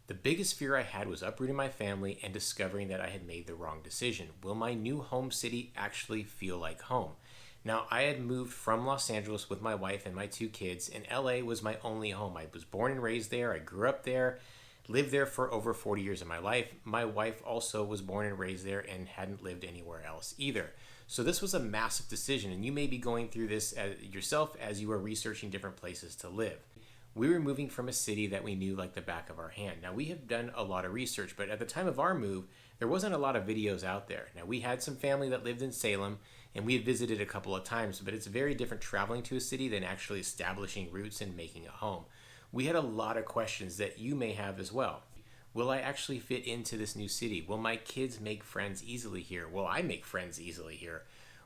The biggest fear I had was uprooting my family and discovering that I had made the wrong decision. Will my new home city actually feel like home? Now, I had moved from Los Angeles with my wife and my two kids, and LA was my only home. I was born and raised there. I grew up there, lived there for over 40 years of my life. My wife also was born and raised there and hadn't lived anywhere else either. So this was a massive decision, and you may be going through this yourself as you are researching different places to live. We were moving from a city that we knew like the back of our hand. Now, we have done a lot of research, but at the time of our move, there wasn't a lot of videos out there. Now, we had some family that lived in Salem, and we had visited a couple of times, but it's very different traveling to a city than actually establishing roots and making a home. We had a lot of questions that you may have as well. Will I actually fit into this new city? Will my kids make friends easily here? Will I make friends easily here?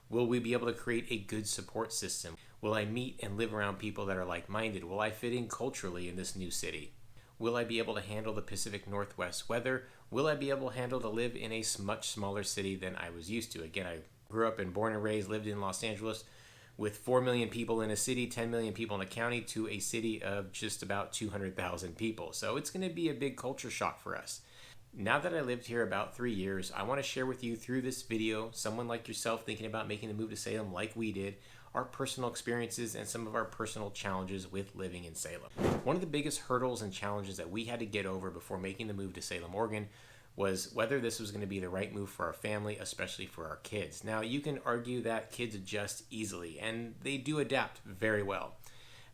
Will we be able to create a good support system? Will I meet and live around people that are like-minded? Will I fit in culturally in this new city? Will I be able to handle the Pacific Northwest weather? Will I be able to handle to live in a much smaller city than I was used to? Again, I grew up and born and raised, lived in Los Angeles with 4 million people in a city, 10 million people in a county, to a city of just about 200,000 people. So it's going to be a big culture shock for us. Now that I lived here about 3 years, I want to share with you through this video, someone like yourself thinking about making the move to Salem like we did, our personal experiences and some of our personal challenges with living in Salem. One of the biggest hurdles and challenges that we had to get over before making the move to Salem, Oregon, was whether this was going to be the right move for our family, especially for our kids. Now, you can argue that kids adjust easily, and they do adapt very well.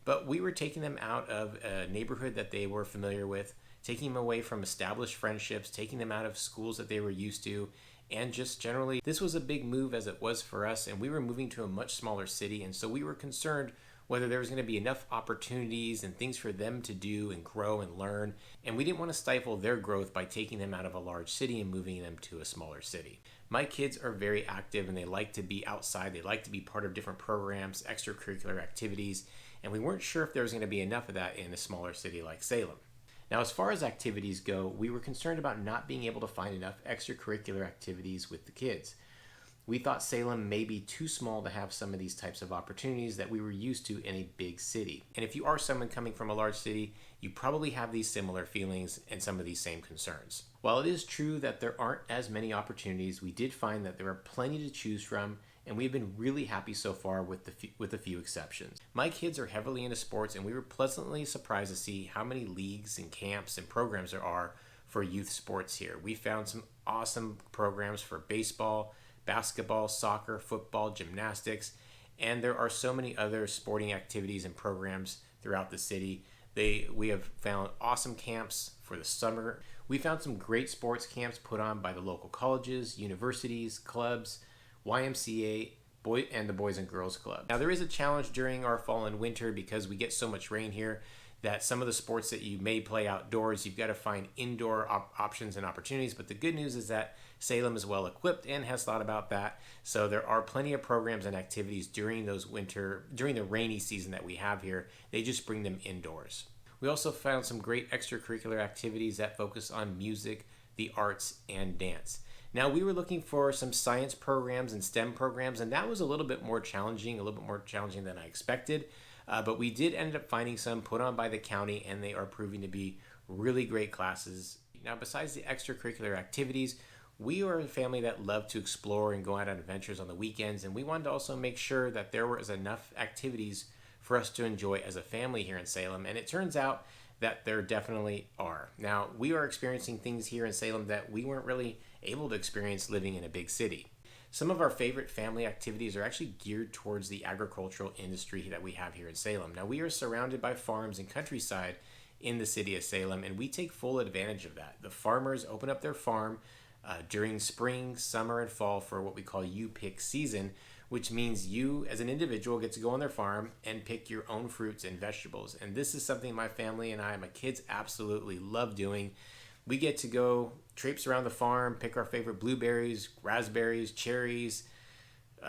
But we were taking them out of a neighborhood that they were familiar with, taking them away from established friendships, taking them out of schools that they were used to, and just generally, this was a big move as it was for us, and we were moving to a much smaller city, and so we were concerned whether there was going to be enough opportunities and things for them to do and grow and learn, and we didn't want to stifle their growth by taking them out of a large city and moving them to a smaller city. My kids are very active and they like to be outside, they like to be part of different programs, extracurricular activities, and we weren't sure if there was going to be enough of that in a smaller city like Salem. Now, as far as activities go, we were concerned about not being able to find enough extracurricular activities with the kids. We thought Salem may be too small to have some of these types of opportunities that we were used to in a big city. And if you are someone coming from a large city, you probably have these similar feelings and some of these same concerns. While it is true that there aren't as many opportunities, we did find that there are plenty to choose from, and we've been really happy so far with a few exceptions. My kids are heavily into sports, and we were pleasantly surprised to see how many leagues and camps and programs there are for youth sports here. We found some awesome programs for baseball, basketball, soccer, football, gymnastics, and there are so many other sporting activities and programs throughout the city. We have found awesome camps for the summer. We found some great sports camps put on by the local colleges, universities, clubs, YMCA, and the Boys and Girls Club. Now, there is a challenge during our fall and winter because we get so much rain here that some of the sports that you may play outdoors, you've got to find indoor options and opportunities. But the good news is that Salem is well equipped and has thought about that. So there are plenty of programs and activities during the rainy season that we have here. They just bring them indoors. We also found some great extracurricular activities that focus on music, the arts, and dance. Now, we were looking for some science programs and STEM programs, and that was a little bit more challenging than I expected. But we did end up finding some put on by the county, and they are proving to be really great classes. Now, besides the extracurricular activities, we are a family that loved to explore and go out on adventures on the weekends, and we wanted to also make sure that there was enough activities for us to enjoy as a family here in Salem, and it turns out that there definitely are. Now, we are experiencing things here in Salem that we weren't really able to experience living in a big city. Some of our favorite family activities are actually geared towards the agricultural industry that we have here in Salem. Now, we are surrounded by farms and countryside in the city of Salem, and we take full advantage of that. The farmers open up their farm during spring, summer, and fall for what we call you-pick season, which means you as an individual get to go on their farm and pick your own fruits and vegetables. And this is something my family and my kids absolutely love doing. We get to go traipse around the farm, pick our favorite blueberries, raspberries, cherries,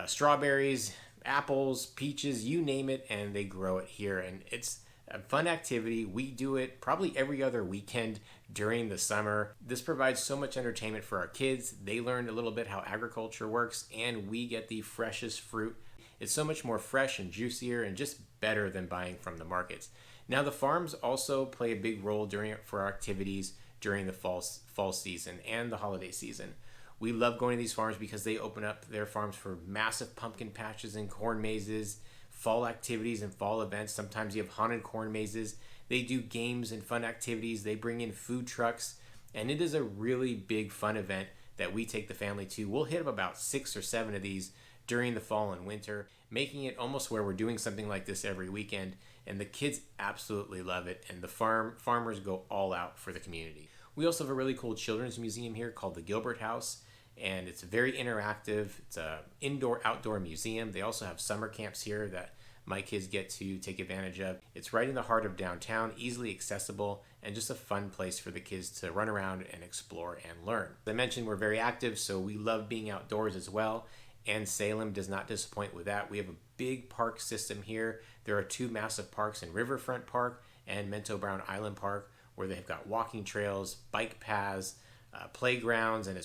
strawberries, apples, peaches, you name it, and they grow it here. And it's a fun activity. We do it probably every other weekend during the summer. This provides so much entertainment for our kids. They learn a little bit how agriculture works, and we get the freshest fruit. It's so much more fresh and juicier and just better than buying from the markets. Now, the farms also play a big role for our activities during the fall season and the holiday season. We love going to these farms because they open up their farms for massive pumpkin patches and corn mazes, fall activities and fall events. Sometimes you have haunted corn mazes. They do games and fun activities. They bring in food trucks, and it is a really big fun event that we take the family to. We'll hit up about 6 or 7 of these during the fall and winter, making it almost where we're doing something like this every weekend, and the kids absolutely love it, and the farmers go all out for the community. We also have a really cool children's museum here called the Gilbert House, and it's very interactive. It's a indoor-outdoor museum. They also have summer camps here that my kids get to take advantage of. It's right in the heart of downtown, easily accessible, and just a fun place for the kids to run around and explore and learn. As I mentioned, we're very active, so we love being outdoors as well, and Salem does not disappoint with that. We have a big park system here. There are 2 massive parks in Riverfront Park and Mento Brown Island Park, where they've got walking trails, bike paths, playgrounds, and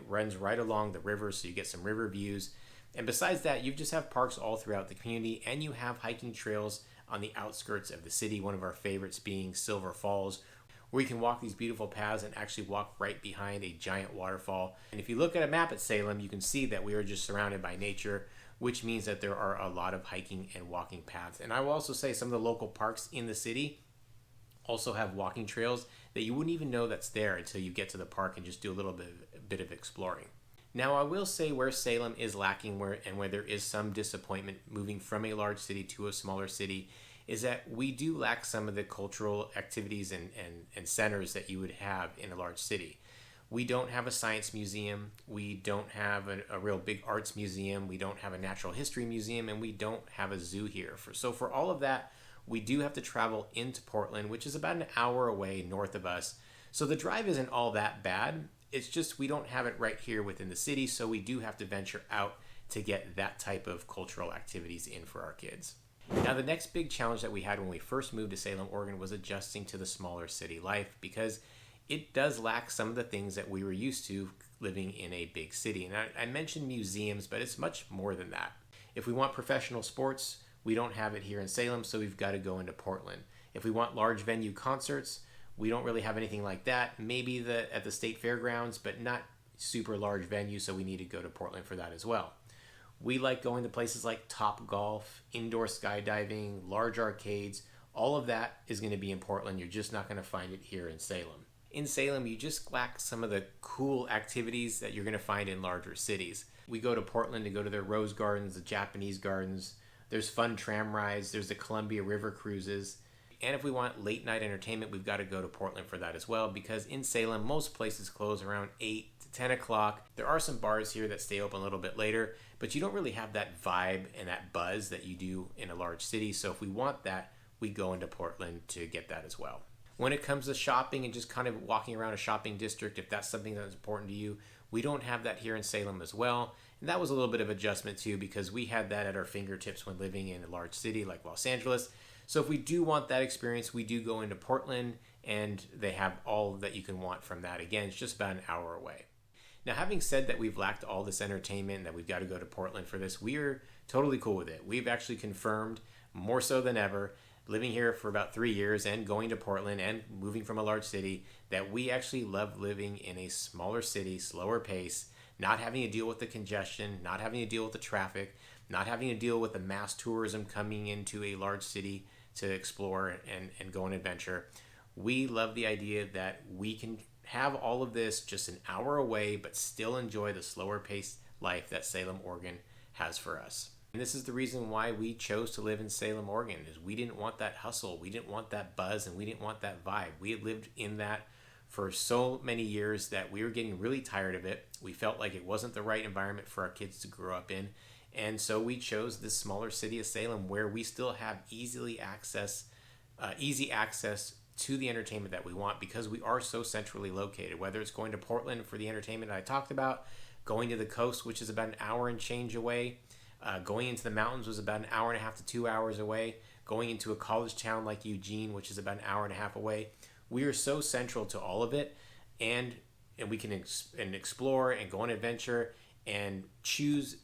runs right along the river, so you get some river views. And besides that, you just have parks all throughout the community, and you have hiking trails on the outskirts of the city, one of our favorites being Silver Falls, where you can walk these beautiful paths and actually walk right behind a giant waterfall. And if you look at a map at Salem, you can see that we are just surrounded by nature, which means that there are a lot of hiking and walking paths. And I will also say some of the local parks in the city also have walking trails that you wouldn't even know that's there until you get to the park and just do a little bit of exploring. Now, I will say where Salem is lacking where there is some disappointment moving from a large city to a smaller city is that we do lack some of the cultural activities and centers that you would have in a large city. We don't have a science museum, we don't have a real big arts museum, we don't have a natural history museum, and we don't have a zoo here. So for all of that, we do have to travel into Portland, which is about an hour away north of us. So the drive isn't all that bad. It's just we don't have it right here within the city, so we do have to venture out to get that type of cultural activities in for our kids. Now, the next big challenge that we had when we first moved to Salem, Oregon was adjusting to the smaller city life, because it does lack some of the things that we were used to living in a big city. And I mentioned museums, but it's much more than that. If we want professional sports, we don't have it here in Salem, so we've got to go into Portland. If we want large venue concerts, we don't really have anything like that. Maybe at the state fairgrounds, but not super large venue, so we need to go to Portland for that as well. We like going to places like Top Golf, indoor skydiving, large arcades. All of that is going to be in Portland. You're just not going to find it here in Salem. In Salem, you just lack some of the cool activities that you're going to find in larger cities. We go to Portland to go to their rose gardens, the Japanese gardens. There's fun tram rides. There's the Columbia River cruises. And if we want late night entertainment, we've got to go to Portland for that as well, because in Salem, most places close around 8 to 10 o'clock. There are some bars here that stay open a little bit later, but you don't really have that vibe and that buzz that you do in a large city. So if we want that, we go into Portland to get that as well. When it comes to shopping and just kind of walking around a shopping district, if that's something that's important to you, we don't have that here in Salem as well. And that was a little bit of adjustment too, because we had that at our fingertips when living in a large city like Los Angeles. So if we do want that experience, we do go into Portland, and they have all that you can want from that. Again, it's just about an hour away. Now, having said that we've lacked all this entertainment and that we've got to go to Portland for this, we are totally cool with it. We've actually confirmed, more so than ever, living here for about 3 years and going to Portland and moving from a large city, that we actually love living in a smaller city, slower pace, not having to deal with the congestion, not having to deal with the traffic, not having to deal with the mass tourism coming into a large city to explore and go on adventure. We love the idea that we can have all of this just an hour away, but still enjoy the slower paced life that Salem, Oregon has for us. And this is the reason why we chose to live in Salem, Oregon, is we didn't want that hustle, we didn't want that buzz, and we didn't want that vibe. We had lived in that for so many years that we were getting really tired of it. We felt like it wasn't the right environment for our kids to grow up in. And so we chose this smaller city of Salem, where we still have easy access to the entertainment that we want, because we are so centrally located. Whether it's going to Portland for the entertainment I talked about, going to the coast, which is about an hour and change away, going into the mountains was about an hour and a half to 2 hours away, going into a college town like Eugene, which is about an hour and a half away. We are so central to all of it, and we can explore and go on adventure and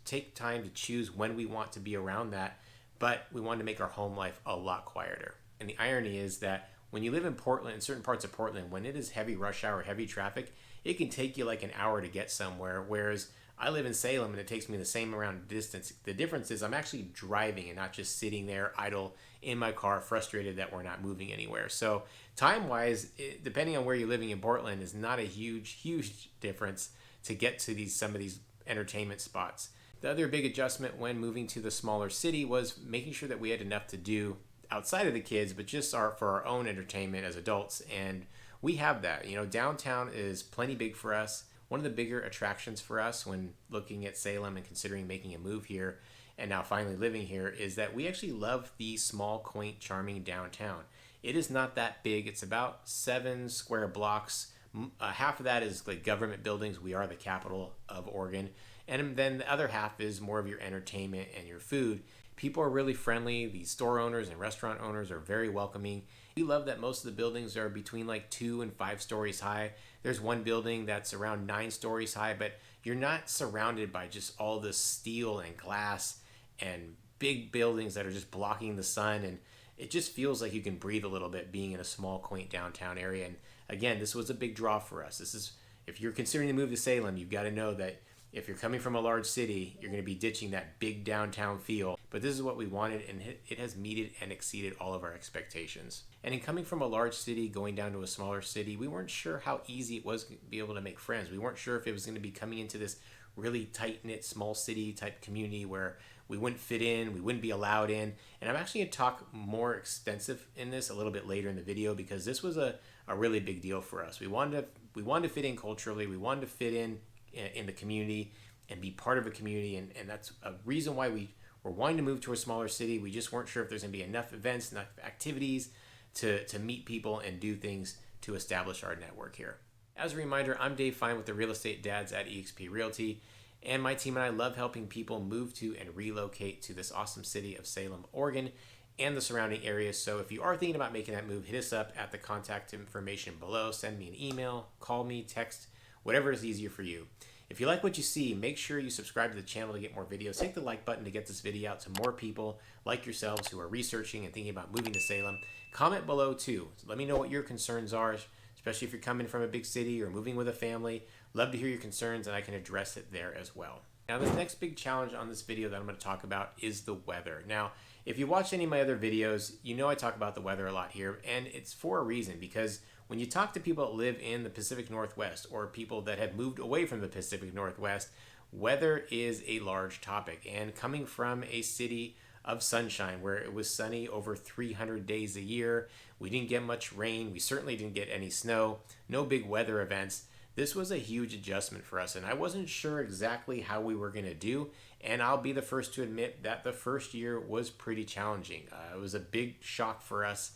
take time to choose when we want to be around that, but we want to make our home life a lot quieter. And the irony is that when you live in Portland, in certain parts of Portland, when it is heavy rush hour, heavy traffic, it can take you like an hour to get somewhere. Whereas I live in Salem and it takes me the same amount of distance. The difference is I'm actually driving and not just sitting there idle in my car, frustrated that we're not moving anywhere. So time-wise, depending on where you're living in Portland, is not a huge difference to get to some of these entertainment spots. The other big adjustment when moving to the smaller city was making sure that we had enough to do outside of the kids, but just for our own entertainment as adults. And we have that. Downtown is plenty big for us. One of the bigger attractions for us when looking at Salem and considering making a move here and now finally living here is that we actually love the small, quaint, charming downtown. It is not that big. It's about 7 square blocks. Half of that is like government buildings. We are the capital of Oregon. And then the other half is more of your entertainment and your food. People are really friendly. The store owners and restaurant owners are very welcoming. We love that most of the buildings are between like 2 and 5 stories high. There's one building that's around 9 stories high, but you're not surrounded by just all this steel and glass and big buildings that are just blocking the sun. And it just feels like you can breathe a little bit being in a small, quaint downtown area. And again, this was a big draw for us. If you're considering to move to Salem, you've got to know that if you're coming from a large city, you're going to be ditching that big downtown feel. But this is what we wanted, and it has meted and exceeded all of our expectations. And in coming from a large city, going down to a smaller city, we weren't sure how easy it was to be able to make friends. We weren't sure if it was going to be coming into this really tight-knit, small city type community where we wouldn't fit in, we wouldn't be allowed in. And I'm actually going to talk more extensive in this a little bit later in the video because this was a really big deal for us. We wanted to fit in culturally, we wanted to fit in the community and be part of a community, and that's a reason why we were wanting to move to a smaller city. We just weren't sure if there's going to be enough events, enough activities to meet people and do things to establish our network here. As a reminder, I'm Dave Fein with the Real Estate Dads at eXp Realty, and my team and I love helping people move to and relocate to this awesome city of Salem, Oregon, and the surrounding areas. So if you are thinking about making that move, hit us up at the contact information below. Send me an email, call me, text, whatever is easier for you. If you like what you see, make sure you subscribe to the channel to get more videos. Hit the like button to get this video out to more people like yourselves who are researching and thinking about moving to Salem. Comment below too. So let me know what your concerns are, especially if you're coming from a big city or moving with a family. Love to hear your concerns and I can address it there as well. Now, this next big challenge on this video that I'm going to talk about is the weather. Now, if you watched any of my other videos, you know I talk about the weather a lot here, and it's for a reason, because when you talk to people that live in the Pacific Northwest or people that have moved away from the Pacific Northwest, weather is a large topic. And coming from a city of sunshine where it was sunny over 300 days a year, we didn't get much rain, we certainly didn't get any snow, no big weather events. This was a huge adjustment for us, and I wasn't sure exactly how we were going to do, and I'll be the first to admit that the first year was pretty challenging. It was a big shock for us,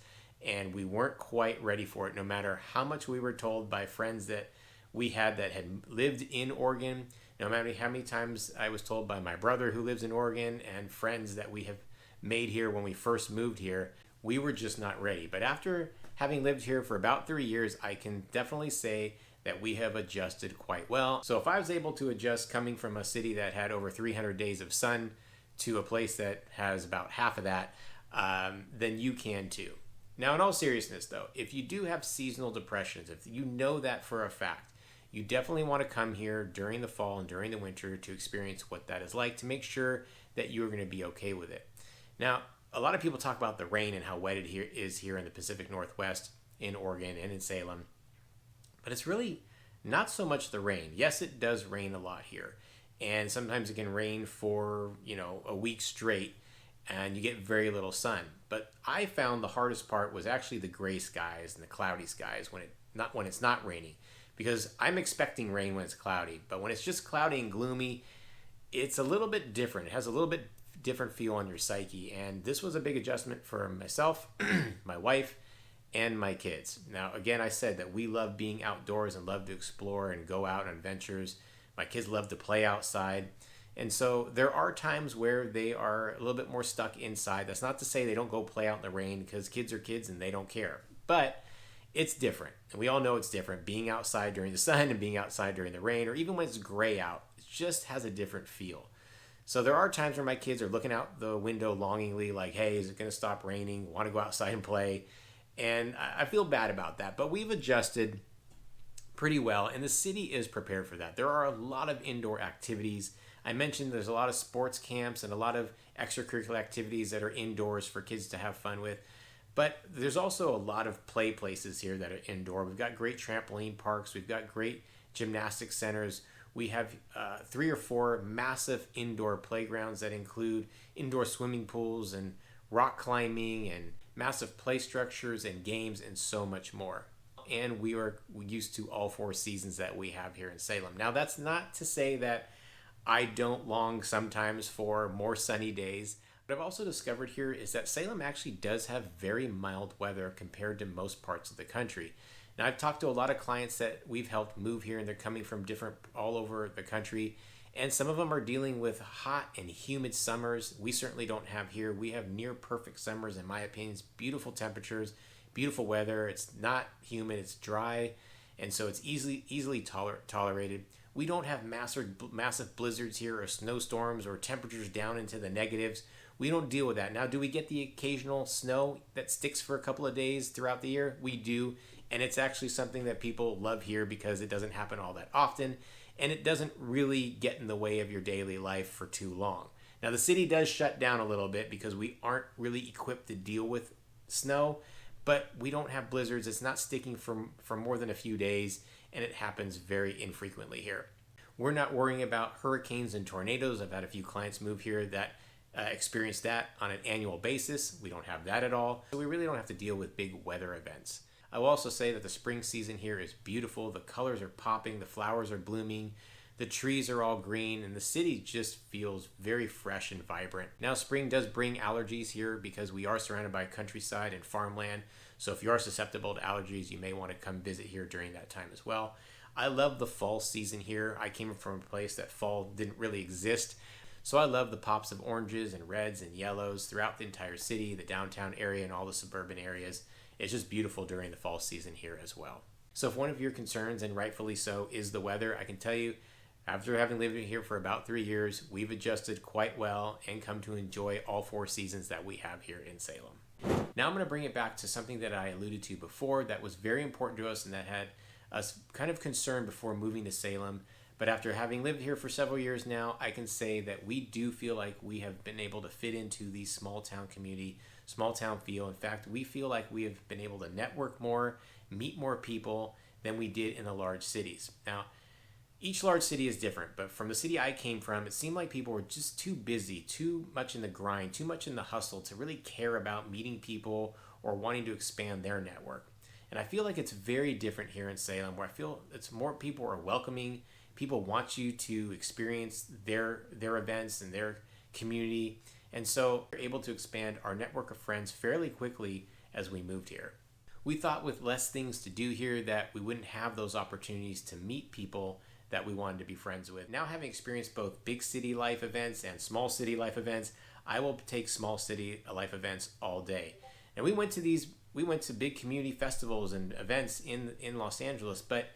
and we weren't quite ready for it, no matter how much we were told by friends that we had that had lived in Oregon, no matter how many times I was told by my brother who lives in Oregon and friends that we have made here when we first moved here. We were just not ready. But after having lived here for about 3 years, I can definitely say that we have adjusted quite well. So if I was able to adjust coming from a city that had over 300 days of sun to a place that has about half of that, then you can too. Now, in all seriousness though, if you do have seasonal depressions, if you know that for a fact, you definitely want to come here during the fall and during the winter to experience what that is like, to make sure that you're going to be okay with it. Now, a lot of people talk about the rain and how wet it is here in the Pacific Northwest, in Oregon and in Salem. But it's really not so much the rain. Yes, it does rain a lot here. And sometimes it can rain for, a week straight and you get very little sun. But I found the hardest part was actually the gray skies and the cloudy skies when it's not raining. Because I'm expecting rain when it's cloudy, but when it's just cloudy and gloomy, it's a little bit different. It has a little bit different feel on your psyche. And this was a big adjustment for myself, my wife, and my kids. Now, again, I said that we love being outdoors and love to explore and go out on adventures. My kids love to play outside. And so there are times where they are a little bit more stuck inside. That's not to say they don't go play out in the rain, because kids are kids and they don't care. But it's different. And we all know it's different. Being outside during the sun and being outside during the rain, or even when it's gray out, it just has a different feel. So there are times where my kids are looking out the window longingly like, hey, is it going to stop raining? Want to go outside and play. And I feel bad about that, but we've adjusted pretty well, and the city is prepared for that. There are a lot of indoor activities. I mentioned there's a lot of sports camps and a lot of extracurricular activities that are indoors for kids to have fun with. But there's also a lot of play places here that are indoor. We've got great trampoline parks. We've got great gymnastic centers. We have 3 or 4 massive indoor playgrounds that include indoor swimming pools and rock climbing and massive play structures and games and so much more. And we are used to all 4 seasons that we have here in Salem. Now, that's not to say that I don't long sometimes for more sunny days. What I've also discovered here is that Salem actually does have very mild weather compared to most parts of the country. Now, I've talked to a lot of clients that we've helped move here, and they're coming from different all over the country. And some of them are dealing with hot and humid summers. We certainly don't have here. We have near perfect summers, in my opinion. It's beautiful temperatures, beautiful weather. It's not humid, it's dry, and so it's easily tolerated. We don't have massive blizzards here or snowstorms or temperatures down into the negatives. We don't deal with that. Now, do we get the occasional snow that sticks for a couple of days throughout the year? We do, and it's actually something that people love here because it doesn't happen all that often, and it doesn't really get in the way of your daily life for too long. Now, the city does shut down a little bit because we aren't really equipped to deal with snow, but we don't have blizzards. It's not sticking for more than a few days, and it happens very infrequently here. We're not worrying about hurricanes and tornadoes. I've had a few clients move here that experience that on an annual basis. We don't have that at all, so we really don't have to deal with big weather events. I will also say that the spring season here is beautiful. The colors are popping, the flowers are blooming, the trees are all green, and the city just feels very fresh and vibrant. Now, spring does bring allergies here because we are surrounded by countryside and farmland. So if you are susceptible to allergies, you may want to come visit here during that time as well. I love the fall season here. I came from a place that fall didn't really exist. So I love the pops of oranges and reds and yellows throughout the entire city, the downtown area, and all the suburban areas. It's just beautiful during the fall season here as well. So if one of your concerns, and rightfully so, is the weather, I can tell you, after having lived here for about 3 years, we've adjusted quite well and come to enjoy all 4 seasons that we have here in Salem. Now I'm going to bring it back to something that I alluded to before that was very important to us and that had us kind of concerned before moving to Salem. But after having lived here for several years now, I can say that we do feel like we have been able to fit into the small town community, small town feel. In fact, we feel like we have been able to network more, meet more people than we did in the large cities. Now, each large city is different, but from the city I came from, it seemed like people were just too busy, too much in the grind, too much in the hustle to really care about meeting people or wanting to expand their network. And I feel like it's very different here in Salem, where I feel it's more people are welcoming. People want you to experience their events and their community. And so we're able to expand our network of friends fairly quickly as we moved here. We thought with less things to do here that we wouldn't have those opportunities to meet people that we wanted to be friends with. Now, having experienced both big city life events and small city life events, I will take small city life events all day. And we went to big community festivals and events in Los Angeles, but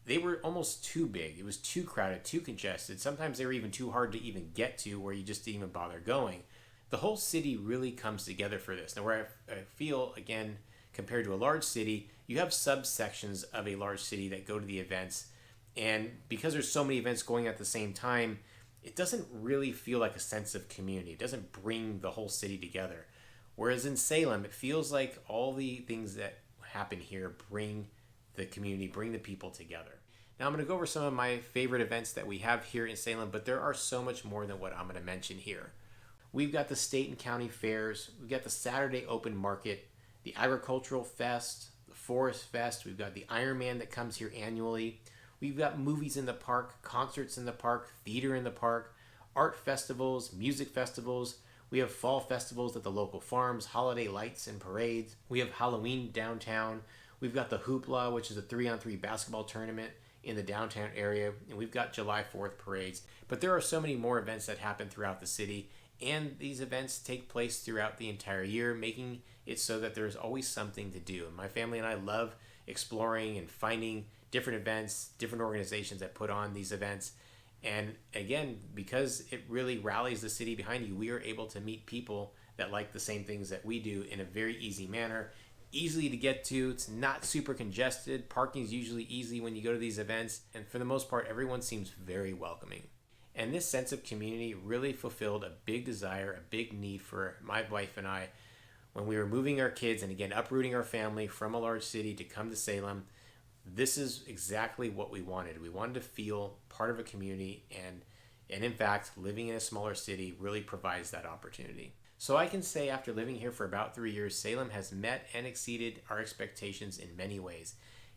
they were almost too big. It was too crowded, too congested. Sometimes they were even too hard to even get to where you just didn't even bother going. The whole city really comes together for this. Now, where I feel, again, compared to a large city, you have subsections of a large city that go to the events. And because there's so many events going at the same time, it doesn't really feel like a sense of community. It doesn't bring the whole city together. Whereas in Salem, it feels like all the things that happen here bring the community, bring the people together. Now I'm going to go over some of my favorite events that we have here in Salem, but there are so much more than what I'm going to mention here. We've got the state and county fairs. We've got the Saturday open market, the agricultural fest, the forest fest. We've got the Ironman that comes here annually. We've got movies in the park, concerts in the park, theater in the park, art festivals, music festivals. We have fall festivals at the local farms, holiday lights and parades. We have Halloween downtown. We've got the Hoopla, which is a 3-on-3 basketball tournament in the downtown area. And we've got July 4th parades. But there are so many more events that happen throughout the city. And these events take place throughout the entire year, making it so that there's always something to do. And my family and I love exploring and finding different events, different organizations that put on these events. And again, because it really rallies the city behind you, we are able to meet people that like the same things that we do in a very easy manner. easily to get to. It's not super congested. Parking is usually easy when you go to these events. And for the most part, everyone seems very welcoming. And this sense of community really fulfilled a big desire, a big need for my wife and I when we were moving our kids and again uprooting our family from a large city to come to Salem. This is exactly what we wanted. We wanted to feel part of a community, and in fact, living in a smaller city really provides that opportunity. So I can say after living here for about 3 years, Salem has met and exceeded our expectations in many ways.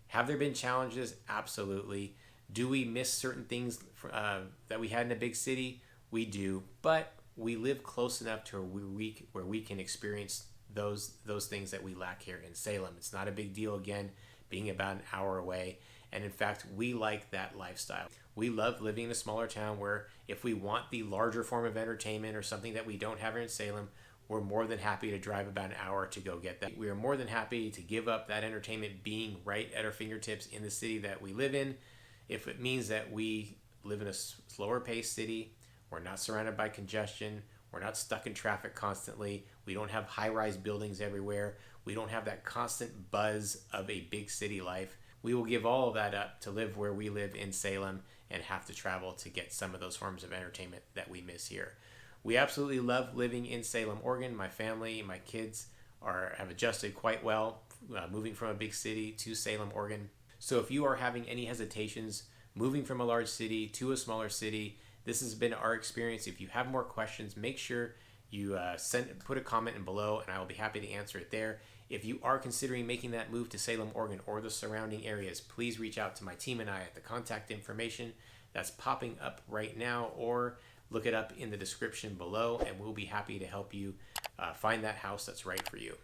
Have there been challenges? Absolutely. Do we miss certain things that we had in a big city? We do, but we live close enough to where we can experience those things that we lack here in Salem. It's not a big deal, again, being about an hour away. And in fact, we like that lifestyle. We love living in a smaller town where if we want the larger form of entertainment or something that we don't have here in Salem, we're more than happy to drive about an hour to go get that. We are more than happy to give up that entertainment being right at our fingertips in the city that we live in. If it means that we live in a slower paced city, we're not surrounded by congestion, we're not stuck in traffic constantly, we don't have high-rise buildings everywhere, we don't have that constant buzz of a big city life, we will give all of that up to live where we live in Salem and have to travel to get some of those forms of entertainment that we miss here. We absolutely love living in Salem, Oregon. My family, my kids have adjusted quite well, moving from a big city to Salem, Oregon. So if you are having any hesitations moving from a large city to a smaller city, this has been our experience. If you have more questions, make sure you put a comment in below, and I will be happy to answer it there. If you are considering making that move to Salem, Oregon, or the surrounding areas, please reach out to my team and I at the contact information that's popping up right now, or look it up in the description below, and we'll be happy to help you find that house that's right for you.